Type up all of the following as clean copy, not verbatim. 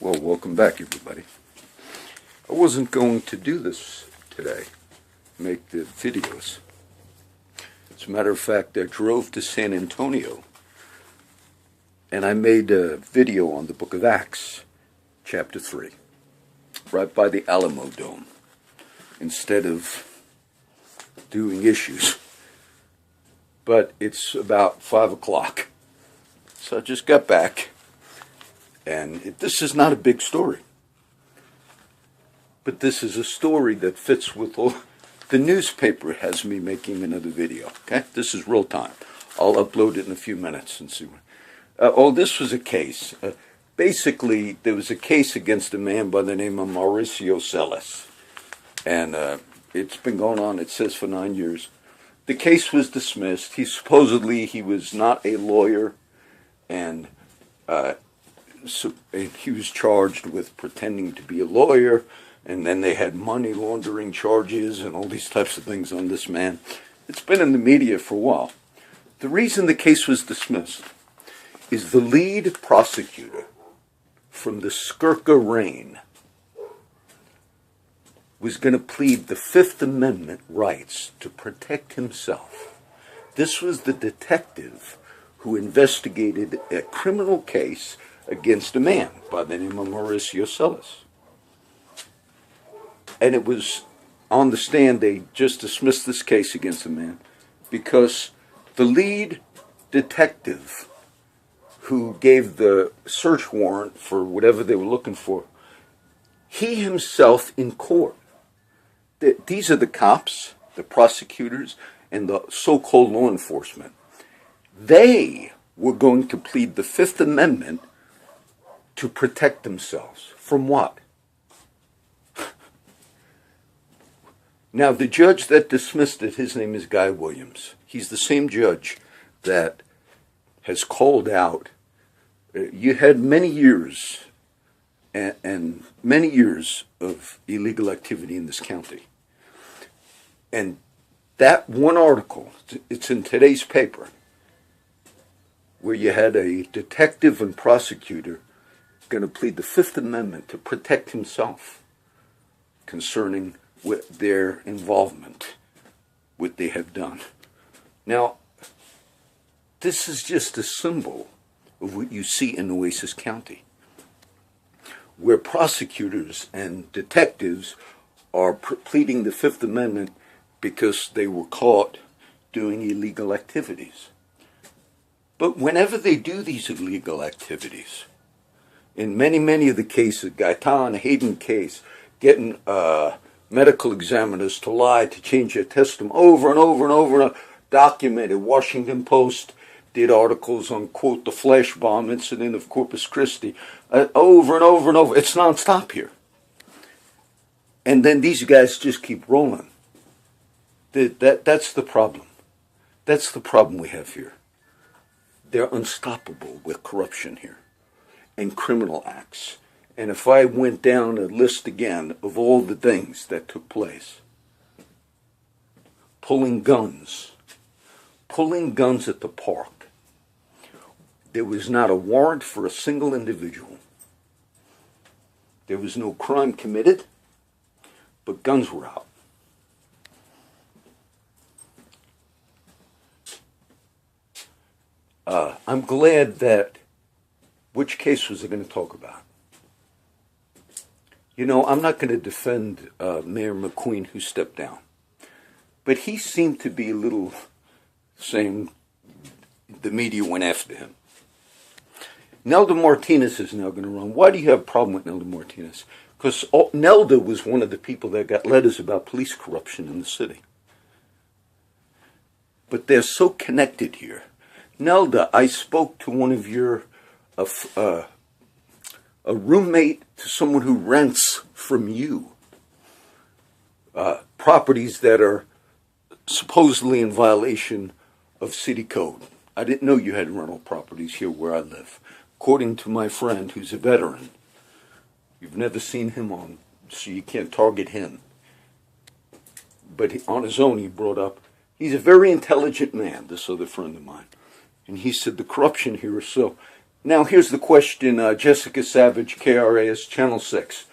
Well, welcome back, everybody. I wasn't going to do this today, make the videos. As a matter of fact, I drove to San Antonio and I made a video on the book of Acts, chapter 3, right by the Alamo Dome, instead of doing issues. But it's about 5 o'clock, so I just got back. And this is not a big story, but this is a story that fits with all. The newspaper has me making another video, okay? This is real time. I'll upload it in a few minutes and see. This was a case. Basically, there was a case against a man by the name of Mauricio Celis. And it's been going on, it says, for 9 years. The case was dismissed. He was not a lawyer, and so he was charged with pretending to be a lawyer, and then they had money laundering charges and all these types of things on this man. It's been in the media for a while. The reason the case was dismissed is the lead prosecutor from the Skirka reign was going to plead the Fifth Amendment rights to protect himself. This was the detective who investigated a criminal case against a man by the name of Mauricio Celis. And it was on the stand, they just dismissed this case against the man because the lead detective who gave the search warrant for whatever they were looking for, he himself in court, these are the cops, the prosecutors, and the so-called law enforcement. They were going to plead the Fifth Amendment to protect themselves. From what? Now, the judge that dismissed it, his name is Guy Williams. He's the same judge that has called out, you had many years and many years of illegal activity in this county. And that one article, it's in today's paper, where you had a detective and prosecutor going to plead the Fifth Amendment to protect himself concerning with their involvement, what they have done. Now, this is just a symbol of what you see in Oasis County, where prosecutors and detectives are pleading the Fifth Amendment because they were caught doing illegal activities. But whenever they do these illegal activities, in many of the cases, Gaitan, Hayden case, getting medical examiners to lie, to change their testimony over and over, documented. Washington Post did articles on, quote, the flash bomb incident of Corpus Christi, over and over. It's nonstop here. And then these guys just keep rolling. That's the problem. That's the problem we have here. They're unstoppable with corruption here and criminal acts. And if I went down a list again of all the things that took place, pulling guns at the park, there was not a warrant for a single individual. There was no crime committed, but guns were out. I'm glad that, which case was I going to talk about? You know, I'm not going to defend Mayor McQueen, who stepped down. But he seemed to be a little saying the media went after him. Nelda Martinez is now going to run. Why do you have a problem with Nelda Martinez? Because Nelda was one of the people that got letters about police corruption in the city. But they're so connected here. Nelda, I spoke to one of your, a roommate to someone who rents from you, properties that are supposedly in violation of city code. I didn't know you had rental properties here where I live. According to my friend who's a veteran, you've never seen him on, so you can't target him. But on his own, he brought up, he's a very intelligent man, this other friend of mine. And he said the corruption here is so. Now here's the question, Jessica Savage, KRAS Channel 6.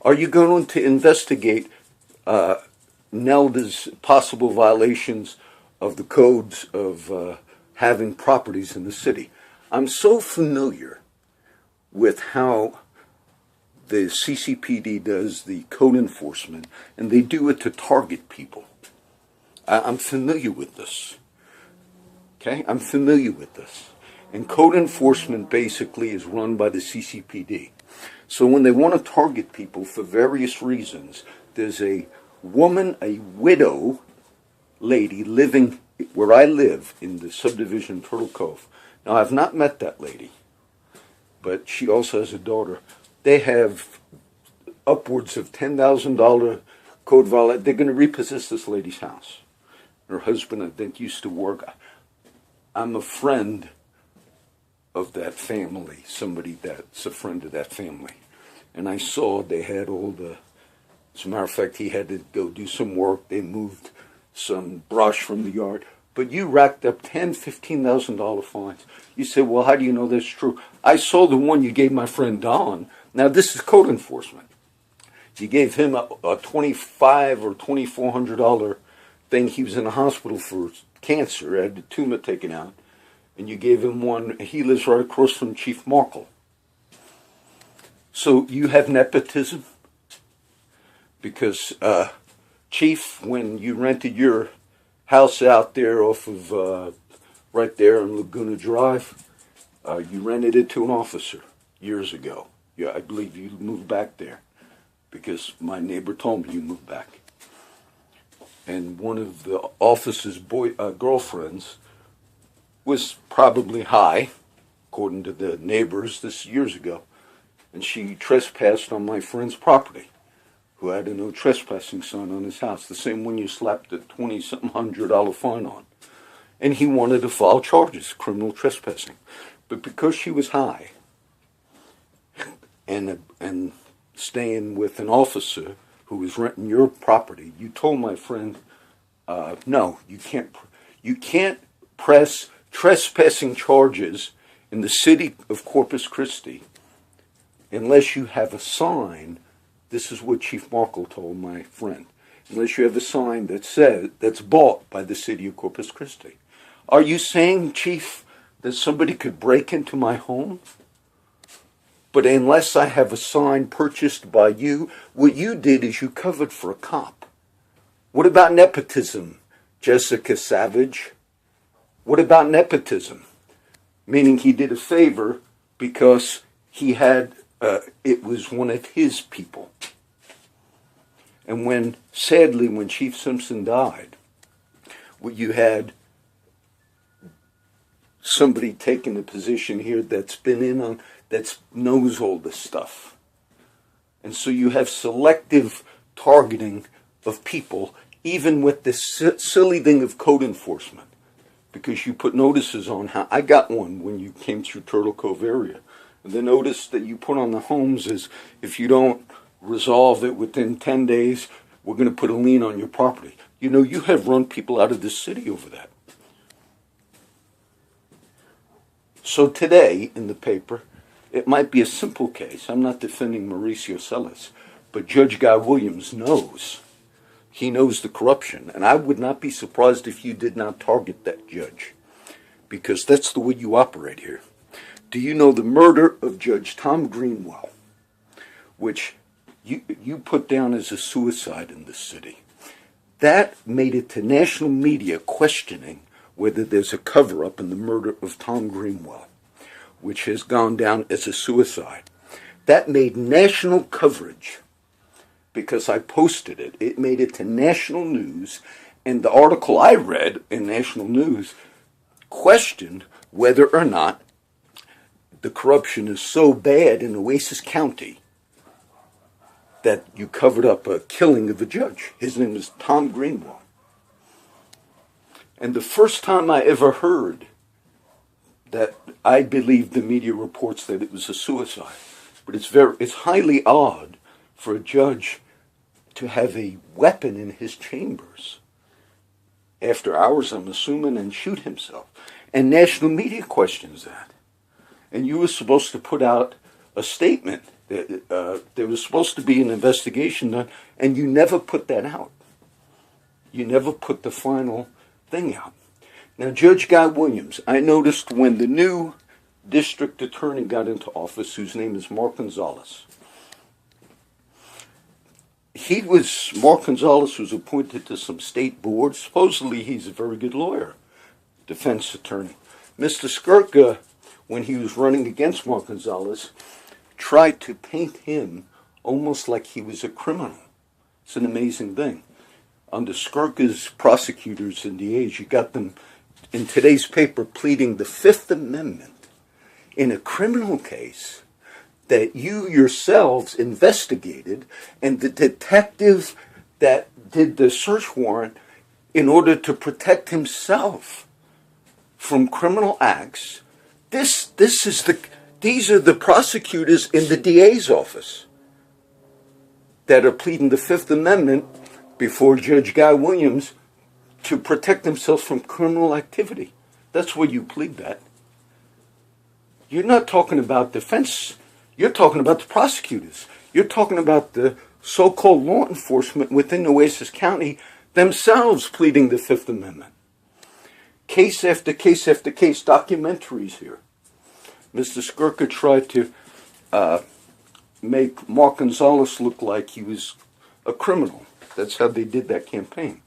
Are you going to investigate Nelda's possible violations of the codes of having properties in the city? I'm so familiar with how the CCPD does the code enforcement, and they do it to target people. I'm familiar with this. Okay? I'm familiar with this. And code enforcement basically is run by the CCPD. So when they want to target people for various reasons, there's a woman, a widow lady living where I live in the subdivision Turtle Cove. Now, I've not met that lady, but she also has a daughter. They have upwards of $10,000 code violation. They're going to repossess this lady's house. Her husband, I think, used to work. I'm a friend of that family, somebody that's a friend of that family. And I saw they had all the, as a matter of fact, he had to go do some work. They moved some brush from the yard. But you racked up $10,000, $15,000 fines. You say, well, how do you know that's true? I saw the one you gave my friend Don. Now, this is code enforcement. You gave him a $2,500 or $2,400 thing. He was in the hospital for cancer, had the tumor taken out. And you gave him one. He lives right across from Chief Markle. So you have nepotism? Because, Chief, when you rented your house out there off of, right there on Laguna Drive, you rented it to an officer years ago. Yeah, I believe you moved back there because my neighbor told me you moved back. And one of the officer's girlfriends was probably high, according to the neighbors, this years ago. And she trespassed on my friend's property, who had a no trespassing sign on his house, the same one you slapped a $2,000 fine on. And he wanted to file charges, criminal trespassing. But because she was high and staying with an officer who was renting your property, you told my friend, no, you can't press trespassing charges in the city of Corpus Christi unless you have a sign. This is what Chief Markle told my friend. Unless you have a sign that says that's bought by the city of Corpus Christi. Are you saying, Chief, that somebody could break into my home? But unless I have a sign purchased by you, what you did is you covered for a cop. What about nepotism, Jessica Savage? What about nepotism? Meaning he did a favor because he had, it was one of his people. And sadly, when Chief Simpson died, you had somebody taking a position here that's been in on, that knows all this stuff. And so you have selective targeting of people, even with this silly thing of code enforcement. Because you put notices on how, I got one when you came through Turtle Cove area. And the notice that you put on the homes is, if you don't resolve it within 10 days, we're going to put a lien on your property. You know, you have run people out of this city over that. So today, in the paper, it might be a simple case. I'm not defending Mauricio Celis, but Judge Guy Williams knows. He knows the corruption, and I would not be surprised if you did not target that judge, because that's the way you operate here. Do you know the murder of Judge Tom Greenwell, which you put down as a suicide in this city? That made it to national media questioning whether there's a cover-up in the murder of Tom Greenwell, which has gone down as a suicide. That made national coverage because I posted it. It made it to national news, and the article I read in national news questioned whether or not the corruption is so bad in Oasis County that you covered up a killing of a judge. His name is Tom Greenwell. And the first time I ever heard that, I believe the media reports that it was a suicide. But it's highly odd for a judge to have a weapon in his chambers after hours, I'm assuming, and shoot himself. And national media questions that. and you were supposed to put out a statement. There was supposed to be an investigation done, and you never put that out. You never put the final thing out. Now, Judge Guy Williams, I noticed when the new district attorney got into office, whose name is Mark Gonzalez, Mark Gonzalez was appointed to some state boards. Supposedly he's a very good lawyer, defense attorney. Mr. Skirka, when he was running against Mark Gonzalez, tried to paint him almost like he was a criminal. It's an amazing thing. Under Skirka's prosecutors and DAs, you got them in today's paper pleading the Fifth Amendment in a criminal case that you yourselves investigated, and the detective that did the search warrant in order to protect himself from criminal acts. These are the prosecutors in the DA's office that are pleading the Fifth Amendment before Judge Guy Williams to protect themselves from criminal activity. That's where you plead that. You're not talking about defense. You're talking about the prosecutors. You're talking about the so-called law enforcement within Nueces County themselves pleading the Fifth Amendment. Case after case after case, documentaries here. Mr. Skirka tried to make Mark Gonzalez look like he was a criminal. That's how they did that campaign.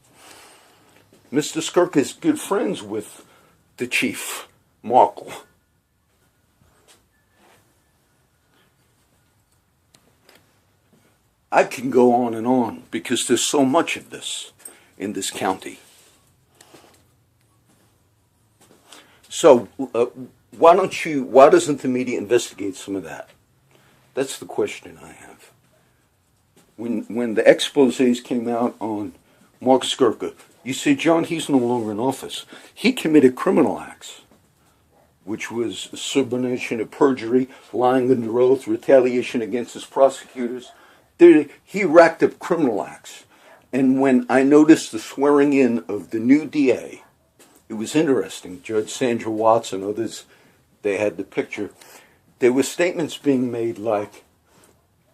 Mr. Skirka is good friends with the chief, Markle. I can go on and on because there's so much of this in this county. So why doesn't the media investigate some of that? That's the question I have. When the exposés came out on Mark Skirka, you say, John, he's no longer in office. He committed criminal acts, which was subornation of perjury, lying under oath, retaliation against his prosecutors. He racked up criminal acts. And when I noticed the swearing in of the new DA, it was interesting. Judge Sandra Watts and others, they had the picture. There were statements being made like,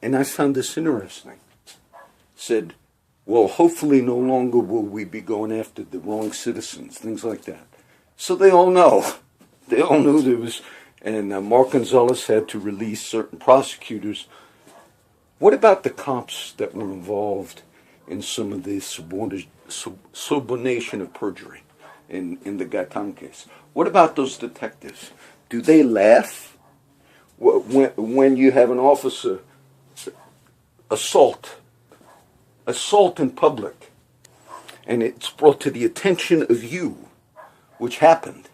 and I found this interesting, said, well, hopefully no longer will we be going after the wrong citizens, things like that. So they all know. They all knew there was, and Mark Gonzalez had to release certain prosecutors. What about the cops that were involved in some of the subornation of perjury in the Gaitan case? What about those detectives? Do they laugh when you have an officer assault in public and it's brought to the attention of you, which happened?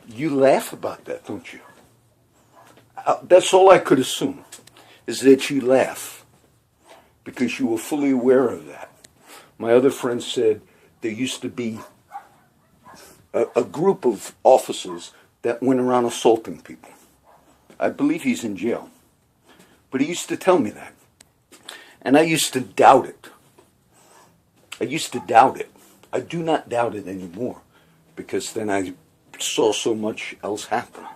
You laugh about that, don't you? That's all I could assume, is that you laugh because you were fully aware of that. My other friend said there used to be a group of officers that went around assaulting people. I believe he's in jail. But he used to tell me that. And I used to doubt it. I do not doubt it anymore because then I saw so much else happen.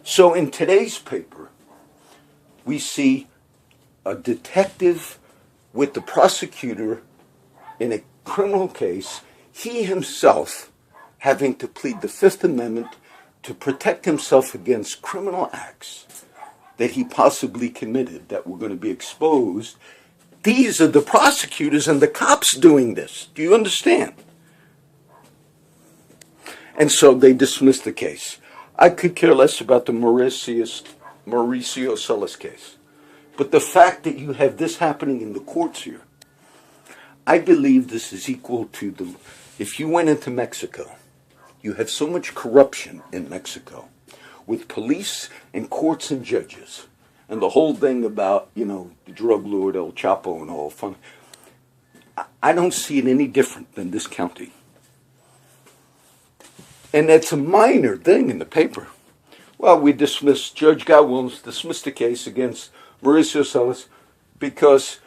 So in today's paper, we see a detective with the prosecutor in a criminal case, he himself having to plead the Fifth Amendment to protect himself against criminal acts that he possibly committed that were going to be exposed. These are the prosecutors and the cops doing this. Do you understand? And so they dismissed the case. I could care less about the Mauricio Celis case. But the fact that you have this happening in the courts here, I believe this is equal to if you went into Mexico, you have so much corruption in Mexico with police and courts and judges and the whole thing about, the drug lord El Chapo and all fun. I don't see it any different than this county. And that's a minor thing in the paper. Well, Judge Guy Williams dismissed the case against Mauricio Celis because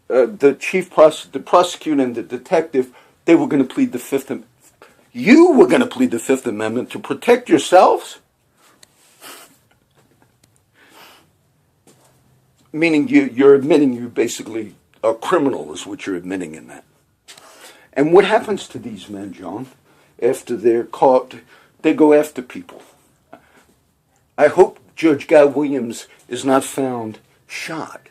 the prosecutor and the detective, they were going to plead the Fifth Amendment. You were going to plead the Fifth Amendment to protect yourselves? Meaning you're admitting you basically are criminal is what you're admitting in that. And what happens to these men, John, after they're caught? They go after people. I hope Judge Guy Williams is not found shot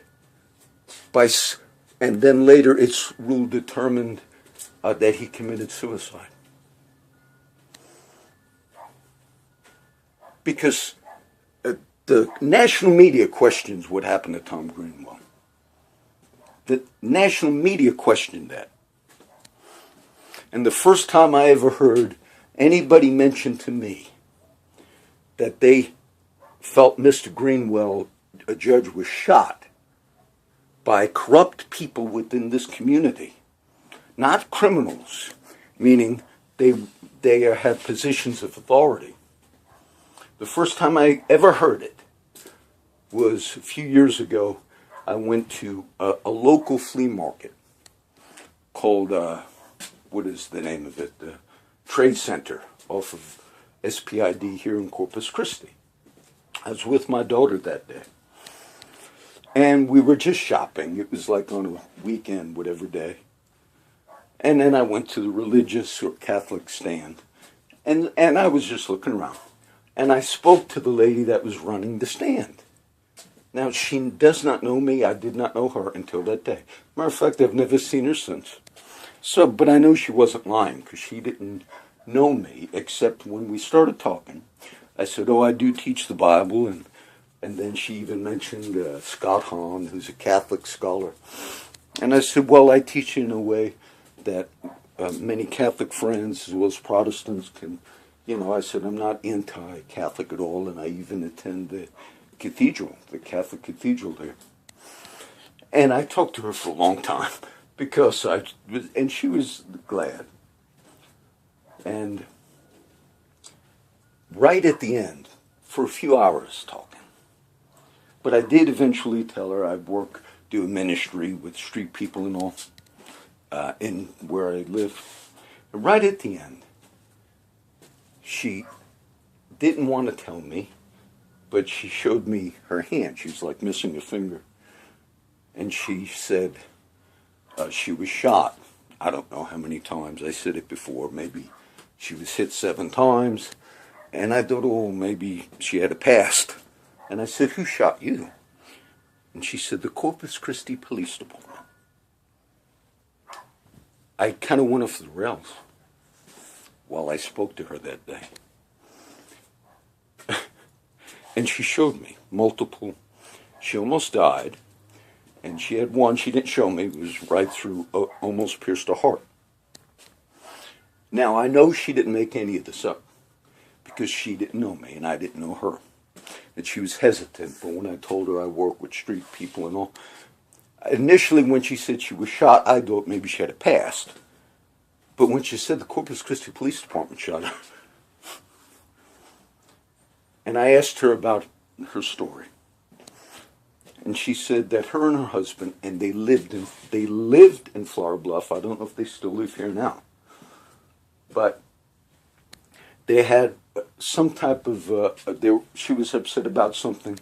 and then later it's ruled determined that he committed suicide. Because the national media questions what happened to Tom Greenwell. The national media questioned that. And the first time I ever heard anybody mention to me that they felt Mr. Greenwell, a judge, was shot by corrupt people within this community, not criminals, meaning they have positions of authority. The first time I ever heard it was a few years ago. I went to a local flea market called, what is the name of it? The Trade Center off of SPID here in Corpus Christi. I was with my daughter that day. And we were just shopping. It was like on a weekend, whatever day. And then I went to the religious or Catholic stand. And I was just looking around. And I spoke to the lady that was running the stand. Now, she does not know me. I did not know her until that day. Matter of fact, I've never seen her since. But I know she wasn't lying because she didn't know me except when we started talking. I said, oh, I do teach the Bible. And then she even mentioned Scott Hahn, who's a Catholic scholar. And I said, well, I teach in a way that many Catholic friends as well as Protestants can, I said, I'm not anti-Catholic at all. And I even attend the cathedral, the Catholic cathedral there. And I talked to her for a long time because and she was glad. And right at the end, for a few hours talking, but I did eventually tell her I'd do a ministry with street people and all, in where I live. And right at the end, she didn't want to tell me, but she showed me her hand. She was like missing a finger. And she said she was shot. I don't know how many times. I said it before. Maybe she was hit 7 times. And I thought, oh, maybe she had a past. And I said, who shot you? And she said, the Corpus Christi Police Department. I kind of went off the rails while I spoke to her that day. And she showed me multiple. She almost died. And she had one she didn't show me. It was right through, almost pierced her heart. Now, I know she didn't make any of this up because she didn't know me and I didn't know her. And she was hesitant. But when I told her I work with street people and all, initially when she said she was shot, I thought maybe she had a past. But when she said the Corpus Christi Police Department shot her, and I asked her about her story. And she said that her and her husband, and they lived in Flower Bluff. I don't know if they still live here now. But they had some type of, she was upset about something.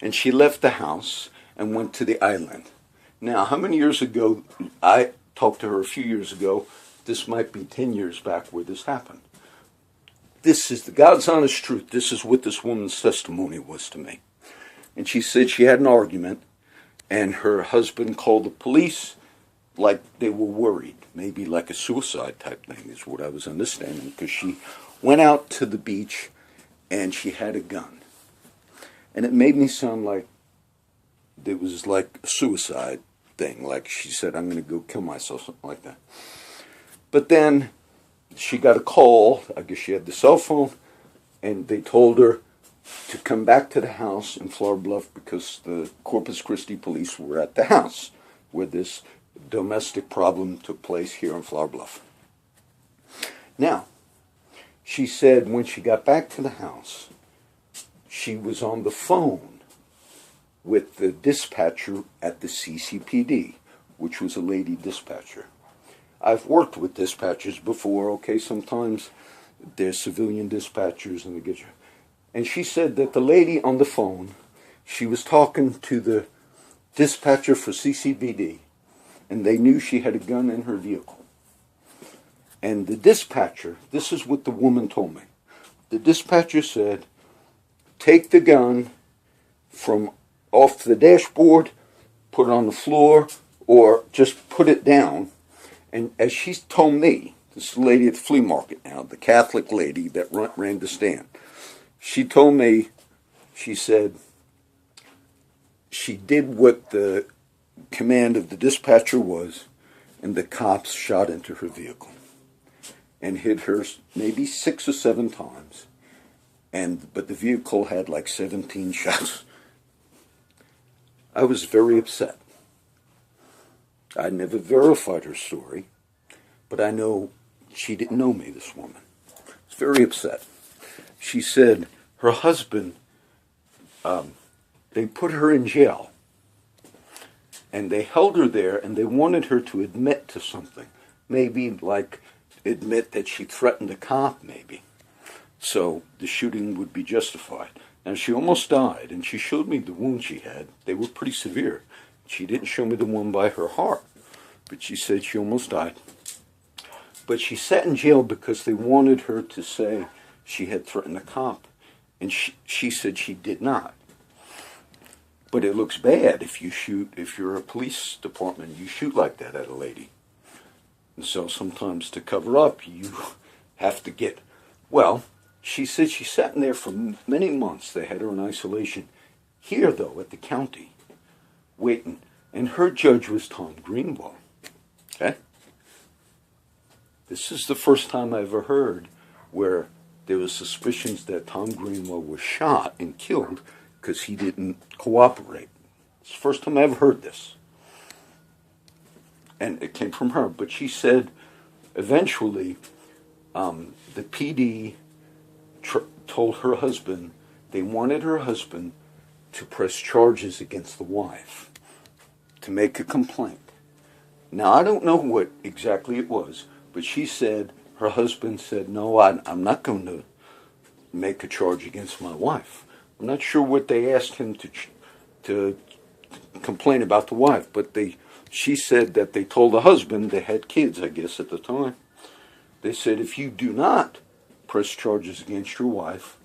And she left the house and went to the island. Now, how many years ago, I talked to her a few years ago, this might be 10 years back where this happened. This is the God's honest truth. This is what this woman's testimony was to me. And she said she had an argument, and her husband called the police like they were worried. Maybe like a suicide type thing is what I was understanding, because she went out to the beach, and she had a gun. And it made me sound like it was like a suicide thing, like she said, I'm going to go kill myself, something like that. But then she got a call, I guess she had the cell phone, and they told her to come back to the house in Flower Bluff because the Corpus Christi police were at the house where this domestic problem took place here in Flower Bluff. Now, she said when she got back to the house, she was on the phone with the dispatcher at the CCPD, which was a lady dispatcher. I've worked with dispatchers before, okay? Sometimes they're civilian dispatchers and they get you. And she said that the lady on the phone, she was talking to the dispatcher for CCBD, and they knew she had a gun in her vehicle. And the dispatcher, this is what the woman told me. The dispatcher said, take the gun from off the dashboard, put it on the floor, or just put it down. And as she told me, this lady at the flea market now, the Catholic lady that ran the stand, she told me, she said, she did what the command of the dispatcher was, and the cops shot into her vehicle and hit her maybe 6 or 7 times. But the vehicle had like 17 shots. I was very upset. I never verified her story, but I know she didn't know me, this woman. I was very upset. She said her husband, they put her in jail, and they held her there, and they wanted her to admit to something. Maybe like admit that she threatened a cop, maybe. So the shooting would be justified. Now, she almost died, and she showed me the wounds she had. They were pretty severe. She didn't show me the one by her heart, but she said she almost died. But she sat in jail because they wanted her to say she had threatened a cop, and she said she did not. But it looks bad if you're a police department, you shoot like that at a lady. And so sometimes to cover up, you have to get, well, she said she sat in there for many months. They had her in isolation. Here, though, at the county, waiting. And her judge was Tom Greenwell. Okay? This is the first time I ever heard where there was suspicions that Tom Greenwell was shot and killed because he didn't cooperate. It's the first time I ever heard this. And it came from her. But she said eventually the PD told her husband they wanted her husband to press charges against the wife, to make a complaint. Now, I don't know what exactly it was, but she said, her husband said, no, I'm not going to make a charge against my wife. I'm not sure what they asked him to complain about the wife, but she said that they told the husband, they had kids, I guess, at the time. They said, if you do not press charges against your wife,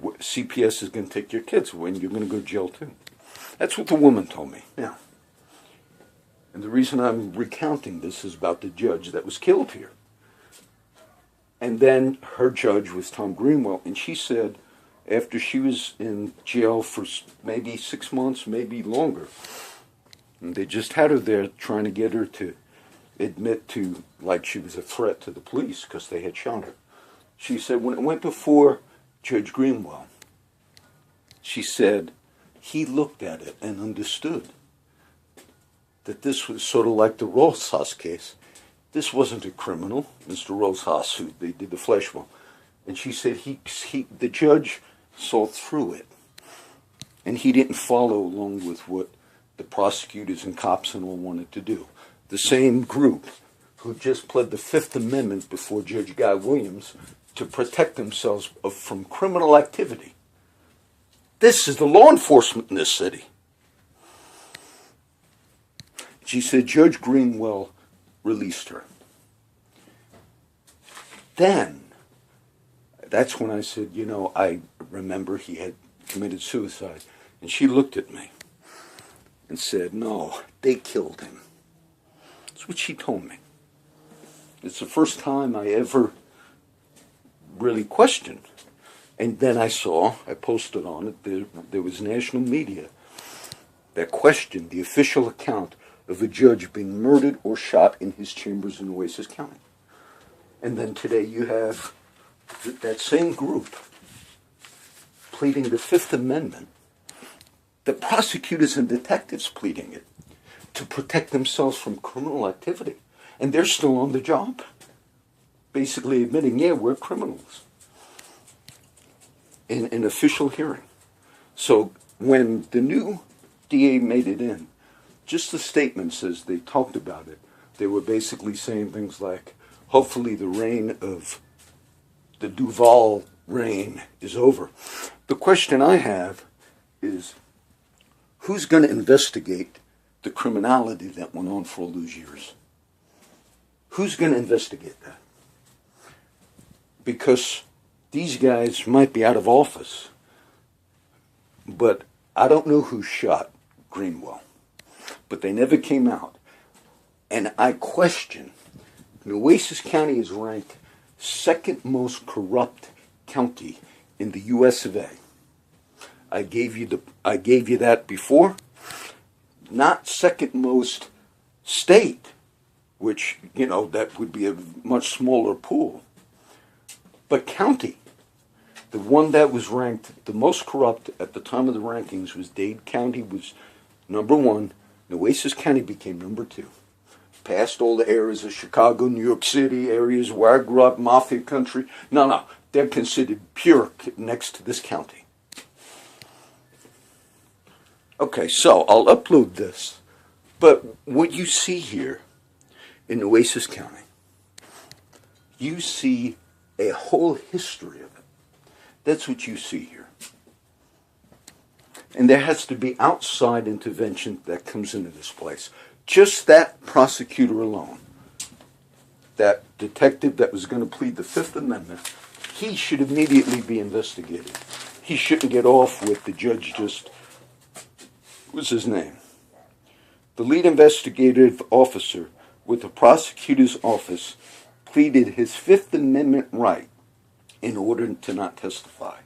CPS is going to take your kids away and you're going to go to jail too. That's what the woman told me. Yeah. And the reason I'm recounting this is about the judge that was killed here. And then her judge was Tom Greenwell, and she said after she was in jail for maybe 6 months, maybe longer, and they just had her there trying to get her to admit to, like she was a threat to the police because they had shot her. She said when it went before Judge Greenwell, she said he looked at it and understood that this was sort of like the Rosas case. This wasn't a criminal, Mr. Rosas, who they did the flesh wound. And she said the judge saw through it. And he didn't follow along with what the prosecutors and cops and all wanted to do. The same group who just pled the Fifth Amendment before Judge Guy Williams to protect themselves from criminal activity. This is the law enforcement in this city. She said Judge Greenwell released her. Then, that's when I said, I remember he had committed suicide. And she looked at me and said, no, they killed him. That's what she told me. It's the first time I ever really questioned. And then I posted on it, there was national media that questioned the official account of a judge being murdered or shot in his chambers in Oasis County. And then today you have that same group pleading the Fifth Amendment, the prosecutors and detectives pleading it to protect themselves from criminal activity. And they're still on the job, basically admitting, yeah, we're criminals, in an official hearing. So when the new DA made it in, just the statement says they talked about it. they were basically saying things like, hopefully the reign of the Duval reign is over. The question I have is, who's going to investigate the criminality that went on for all those years? Who's going to investigate that? Because these guys might be out of office, but I don't know who shot Greenwell. But they never came out. And I question, Nueces County is ranked second most corrupt county in the U.S. of A. I gave you that before. Not second most state, which, that would be a much smaller pool. But county, the one that was ranked the most corrupt at the time of the rankings was Dade County was number one. Nueces County became number two. Past all the areas of Chicago, New York City, areas where I grew up, mafia country. No, they're considered pure next to this county. Okay, so I'll upload this. But what you see here in Nueces County, you see a whole history of it. That's what you see here. And there has to be outside intervention that comes into this place. Just that prosecutor alone, that detective that was going to plead the Fifth Amendment, he should immediately be investigated. He shouldn't get off with the judge just, what's his name? The lead investigative officer with the prosecutor's office pleaded his Fifth Amendment right in order to not testify,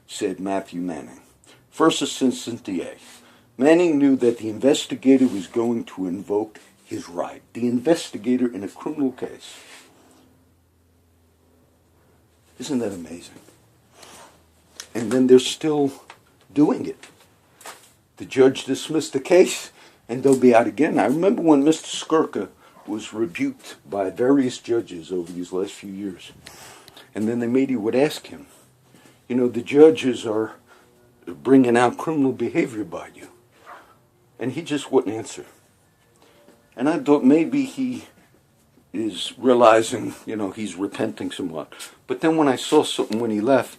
said Matthew Manning, first assistant DA. Manning knew that the investigator was going to invoke his right. The investigator in a criminal case. Isn't that amazing? And then they're still doing it. The judge dismissed the case, and they'll be out again. I remember when Mr. Skirka was rebuked by various judges over these last few years. And then the media would ask him, the judges are bringing out criminal behavior by you. And he just wouldn't answer. And I thought maybe he is realizing, he's repenting somewhat. But then when I saw something when he left,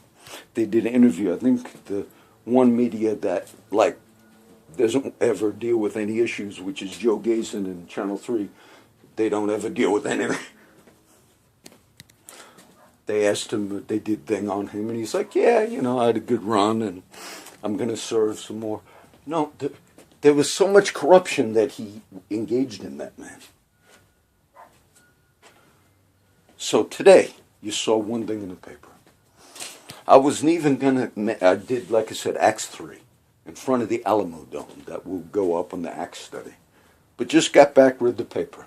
they did an interview. I think the one media that, doesn't ever deal with any issues, which is Joe Gazin and Channel 3, they don't ever deal with anything. They asked him, they did thing on him, and he's like, yeah, I had a good run, and I'm going to serve some more. No, there was so much corruption that he engaged in, that man. So today, you saw one thing in the paper. I wasn't even going to, I did, like I said, Acts 3 in front of the Alamo Dome. That will go up on the Acts study. But just got back, read the paper.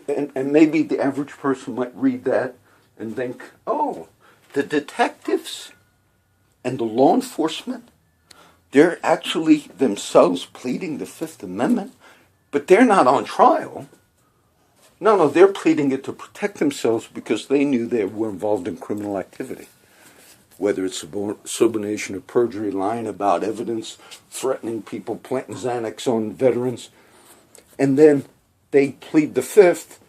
And maybe the average person might read that and think, oh, the detectives and the law enforcement, they're actually themselves pleading the Fifth Amendment, but they're not on trial. No, they're pleading it to protect themselves because they knew they were involved in criminal activity. Whether it's subornation of perjury, lying about evidence, threatening people, planting Xanax on veterans. And then they plead the Fifth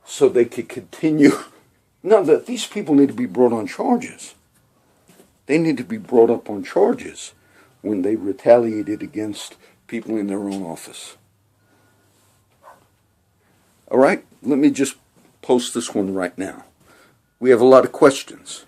so they could continue. No, these people need to be brought on charges. They need to be brought up on charges when they retaliated against people in their own office. All right, let me just post this one right now. We have a lot of questions.